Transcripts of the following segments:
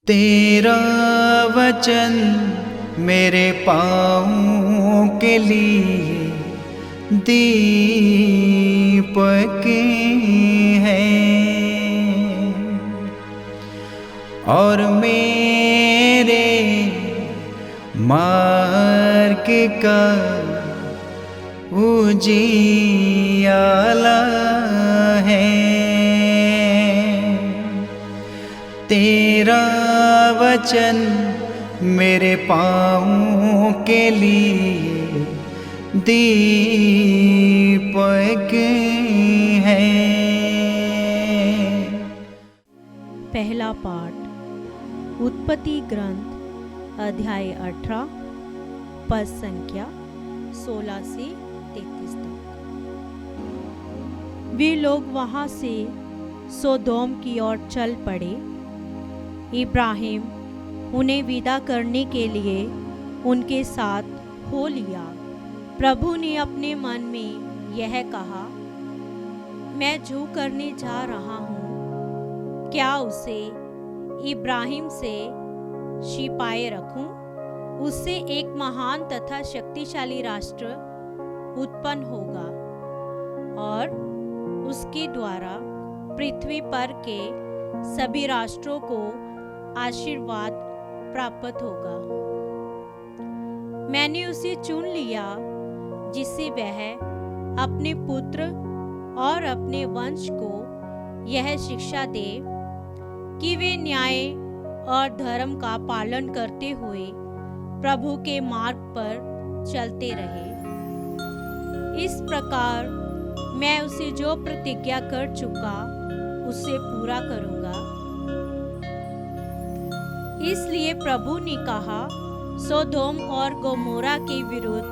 तेरा वचन मेरे पाँव के लिए दीपक है और मेरे मार्ग का उजियाला है। तेरा वचन मेरे पाँव के लिए दीपक है। पहला पाठ उत्पत्ति ग्रंथ अध्याय 18 पद संख्या 16 से 33 तक। वे लोग वहां से सोदोम की ओर चल पड़े। इब्राहिम उन्हें विदा करने के लिए उनके साथ हो लिया। प्रभु ने अपने मन में यह कहा, मैं जो करने जा रहा हूँ, क्या उसे इब्राहिम से छिपाए रखूं? उससे एक महान तथा शक्तिशाली राष्ट्र उत्पन्न होगा और उसके द्वारा पृथ्वी पर के सभी राष्ट्रों को आशीर्वाद प्राप्त होगा। मैंने उसे चुन लिया जिससे वह अपने पुत्र और अपने वंश को यह शिक्षा दे कि वे न्याय और धर्म का पालन करते हुए प्रभु के मार्ग पर चलते रहे। इस प्रकार मैं उसे जो प्रतिज्ञा कर चुका उसे पूरा करूंगा। इसलिए प्रभु ने कहा, सोदोम और गोमोरा के विरुद्ध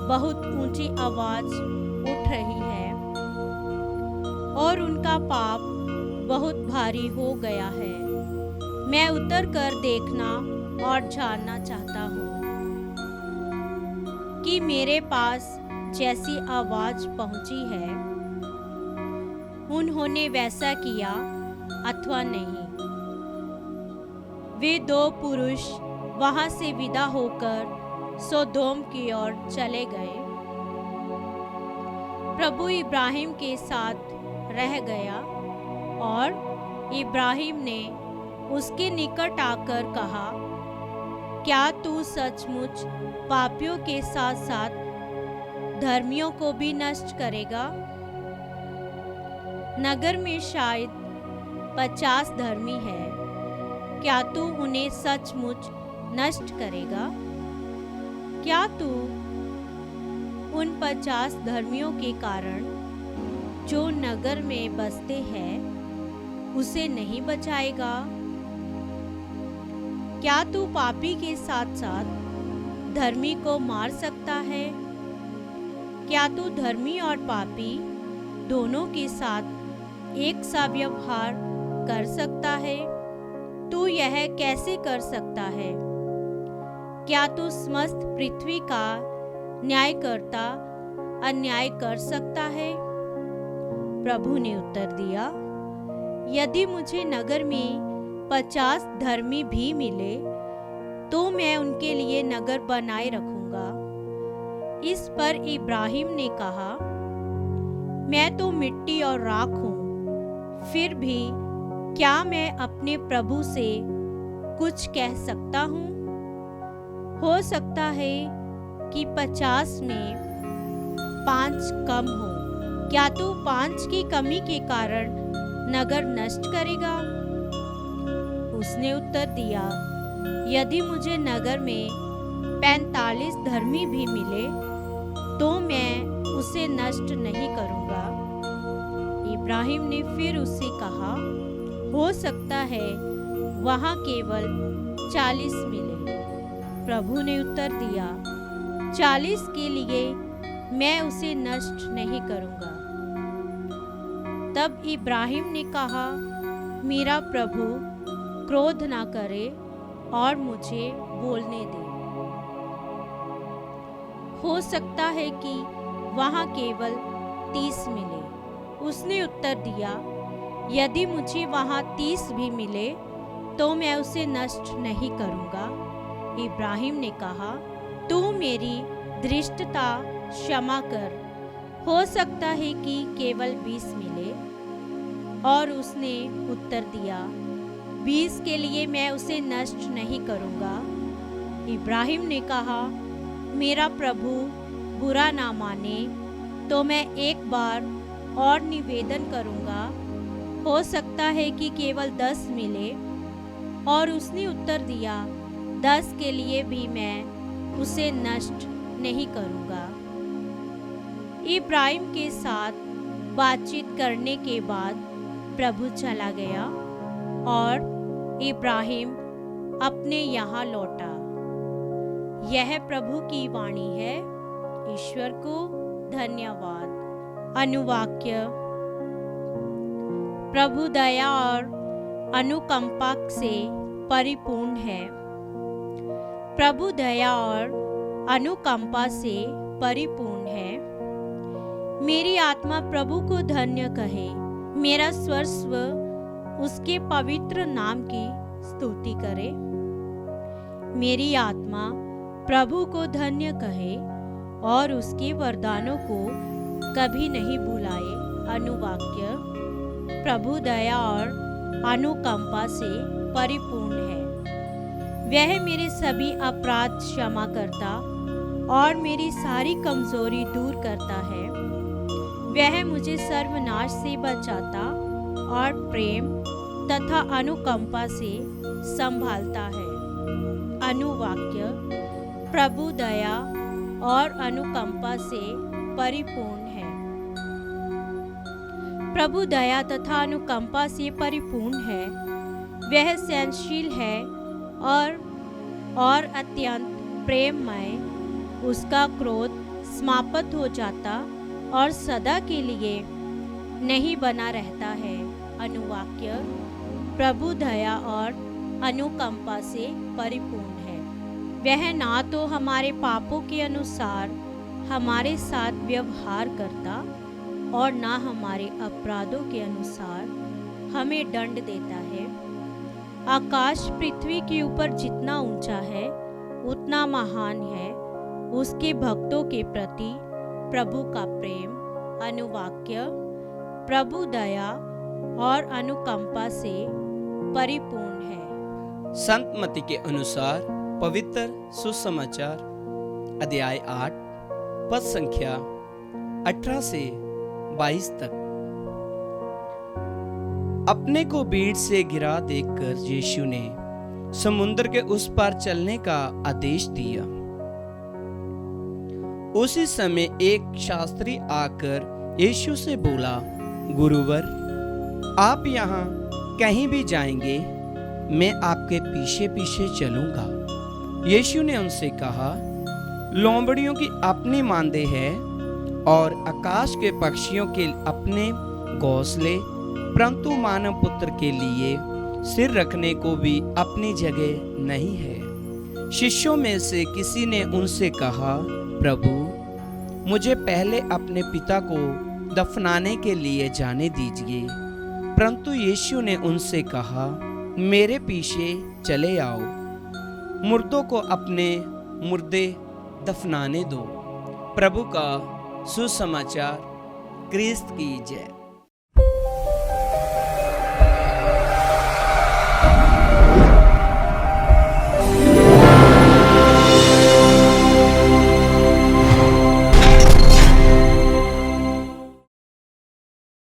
बहुत ऊंची आवाज उठ रही है और उनका पाप बहुत भारी हो गया है। मैं उतर कर देखना और जानना चाहता हूँ कि मेरे पास जैसी आवाज पहुंची है उन्होंने वैसा किया अथवा नहीं। वे दो पुरुष वहां से विदा होकर सोदोम की ओर चले गए। प्रभु इब्राहिम के साथ रह गया और इब्राहिम ने उसके निकट आकर कहा, क्या तू सचमुच पापियों के साथ साथ धर्मियों को भी नष्ट करेगा? नगर में शायद 50 धर्मी है, क्या तू उन्हें सचमुच नष्ट करेगा? क्या तू उन 50 धर्मियों के कारण जो नगर में बसते हैं उसे नहीं बचाएगा? क्या तू पापी के साथ साथ धर्मी को मार सकता है? क्या तू धर्मी और पापी दोनों के साथ एक सा व्यवहार कर सकता है? तू यह कैसे कर सकता है? क्या तू समस्त पृथ्वी का न्यायकर्ता अन्याय कर सकता है? प्रभु ने उत्तर दिया, यदि मुझे नगर में 50 धर्मी भी मिले तो मैं उनके लिए नगर बनाए रखूंगा। इस पर इब्राहिम ने कहा, मैं तो मिट्टी और राख हूं, फिर भी क्या मैं अपने प्रभु से कुछ कह सकता हूं? हो सकता है कि 50 में 5 कम हो। क्या तू 5 की कमी के कारण नगर नष्ट करेगा? उसने उत्तर दिया, यदि मुझे नगर में 45 धर्मी भी मिले तो मैं उसे नष्ट नहीं करूंगा। इब्राहिम ने फिर उससे कहा, हो सकता है वहां केवल 40 मिले। प्रभु ने उत्तर दिया, 40 के लिए मैं उसे नष्ट नहीं करूंगा। तब इब्राहिम ने कहा, मेरा प्रभु क्रोध ना करे और मुझे बोलने दे। हो सकता है कि वहां केवल 30 मिले। उसने उत्तर दिया, यदि मुझे वहां 30 भी मिले तो मैं उसे नष्ट नहीं करूँगा। इब्राहिम ने कहा, तू मेरी धृष्टता क्षमा कर, हो सकता है कि केवल 20 मिले। और उसने उत्तर दिया, 20 के लिए मैं उसे नष्ट नहीं करूँगा। इब्राहिम ने कहा, मेरा प्रभु बुरा ना माने तो मैं एक बार और निवेदन करूँगा, हो सकता है कि केवल 10 मिले। और उसने उत्तर दिया, 10 के लिए भी मैं उसे नष्ट नहीं करूँगा। इब्राहिम के साथ बातचीत करने के बाद प्रभु चला गया और इब्राहिम अपने यहाँ लौटा। यह प्रभु की वाणी है। ईश्वर को धन्यवाद। अनुवाक्य। प्रभु दया और अनुकंपा से परिपूर्ण है। प्रभु दया और अनुकंपा से परिपूर्ण है। मेरी आत्मा प्रभु को धन्य कहे, मेरा सर्वस्व उसके पवित्र नाम की स्तुति करे। मेरी आत्मा प्रभु को धन्य कहे और उसके वरदानों को कभी नहीं भुलाए। अनुवाक्य। प्रभु दया और अनुकंपा से परिपूर्ण है। वह मेरे सभी अपराध क्षमा करता और मेरी सारी कमजोरी दूर करता है। वह मुझे सर्वनाश से बचाता और प्रेम तथा अनुकंपा से संभालता है। अनुवाक्य। प्रभु दया और अनुकंपा से परिपूर्ण है। प्रभु दया तथा अनुकंपा से परिपूर्ण है। वह सहनशील है और अत्यंत प्रेममय। उसका क्रोध समाप्त हो जाता और सदा के लिए नहीं बना रहता है। अनुवाक्य। प्रभु दया और अनुकंपा से परिपूर्ण है। वह ना तो हमारे पापों के अनुसार हमारे साथ व्यवहार करता और ना हमारे अपराधों के अनुसार हमें दंड देता है। आकाश पृथ्वी के ऊपर जितना ऊंचा है उतना महान है उसके भक्तों के प्रति प्रभु का प्रेम। अनुवाक्य। प्रभु दया और अनुकंपा से परिपूर्ण है। संत मत्ती के अनुसार पवित्र सुसमाचार अध्याय 8 पद संख्या 18 से 22 तक। अपने को भीड़ से घिरा देखकर यीशु ने समुद्र के उस पार चलने का आदेश दिया। उसी समय एक शास्त्री आकर यीशु से बोला, गुरुवर, आप यहाँ कहीं भी जाएंगे, मैं आपके पीछे पीछे चलूंगा। यीशु ने उनसे कहा, लोमड़ियों की अपनी मांदे है और आकाश के पक्षियों के अपने घोंसले, परंतु मानव पुत्र के लिए सिर रखने को भी अपनी जगह नहीं है। शिष्यों में से किसी ने उनसे कहा, प्रभु, मुझे पहले अपने पिता को दफनाने के लिए जाने दीजिए। परंतु यीशु ने उनसे कहा, मेरे पीछे चले आओ, मुर्दों को अपने मुर्दे दफनाने दो। प्रभु का सुसमाचार। क्रिस्त की जय।